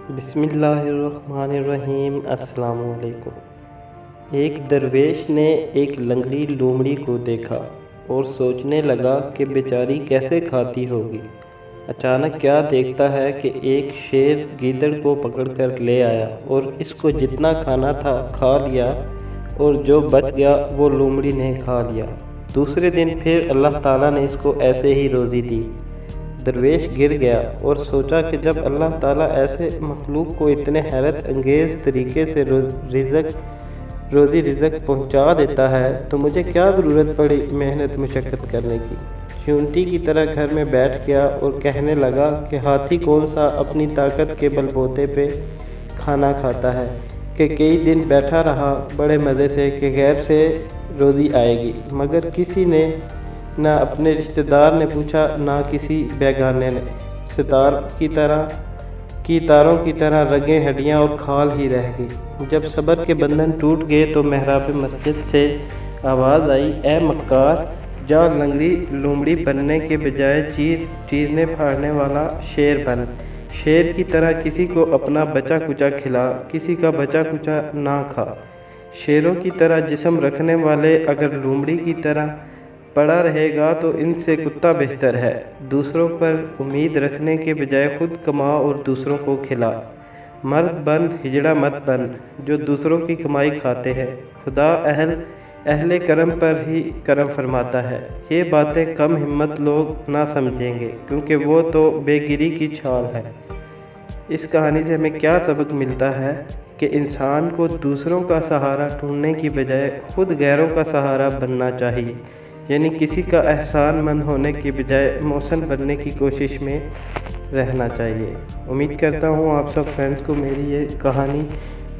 بسم اللہ الرحمن الرحیم۔ السلام علیکم۔ ایک درویش نے ایک لنگڑی لومڑی کو دیکھا اور سوچنے لگا کہ بیچاری کیسے کھاتی ہوگی۔ اچانک کیا دیکھتا ہے کہ ایک شیر گیدڑ کو پکڑ کر لے آیا اور اس کو جتنا کھانا تھا کھا لیا اور جو بچ گیا وہ لومڑی نے کھا لیا۔ دوسرے دن پھر اللہ تعالیٰ نے اس کو ایسے ہی روزی دی۔ درویش گر گیا اور سوچا کہ جب اللہ تعالیٰ ایسے مخلوق کو اتنے حیرت انگیز طریقے سے روزی رزق پہنچا دیتا ہے تو مجھے کیا ضرورت پڑی محنت مشقت کرنے کی۔ چونٹی کی طرح گھر میں بیٹھ گیا اور کہنے لگا کہ ہاتھی کون سا اپنی طاقت کے بل بوتے پہ کھانا کھاتا ہے کہ کئی دن بیٹھا رہا بڑے مزے سے کہ غیب سے روزی آئے گی، مگر کسی نے نہ اپنے رشتہ دار نے پوچھا نہ کسی بیگانے نے۔ ستار کی تاروں کی طرح رگیں ہڈیاں اور کھال ہی رہ گئی۔ جب صبر کے بندھن ٹوٹ گئے تو محراب مسجد سے آواز آئی، اے مکار، جا لنگڑی لومڑی بننے کے بجائے چیرنے پھاڑنے والا شیر بن۔ شیر کی طرح کسی کو اپنا بچا کچا کھلا، کسی کا بچا کچا نہ کھا۔ شیروں کی طرح جسم رکھنے والے اگر لومڑی کی طرح پڑا رہے گا تو ان سے کتا بہتر ہے۔ دوسروں پر امید رکھنے کے بجائے خود کما اور دوسروں کو کھلا۔ مرد بن، ہجڑا مت بن جو دوسروں کی کمائی کھاتے ہیں۔ خدا اہل کرم پر ہی کرم فرماتا ہے۔ یہ باتیں کم ہمت لوگ نہ سمجھیں گے کیونکہ وہ تو بے گری کی چھال ہے۔ اس کہانی سے ہمیں کیا سبق ملتا ہے کہ انسان کو دوسروں کا سہارا ڈھونڈنے کی بجائے خود غیروں کا سہارا بننا چاہیے، یعنی کسی کا احسان مند ہونے کی بجائے محسن بننے کی کوشش میں رہنا چاہیے۔ امید کرتا ہوں آپ سب فرینڈز کو میری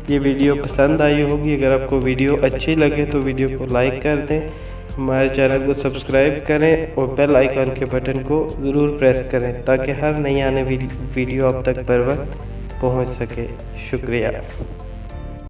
یہ ویڈیو پسند آئی ہوگی۔ اگر آپ کو ویڈیو اچھی لگے تو ویڈیو کو لائک کر دیں، ہمارے چینل کو سبسکرائب کریں اور بیل آئیکن کے بٹن کو ضرور پریس کریں تاکہ ہر نئی آنے ویڈیو آپ تک بر وقت پہنچ سکے۔ شکریہ۔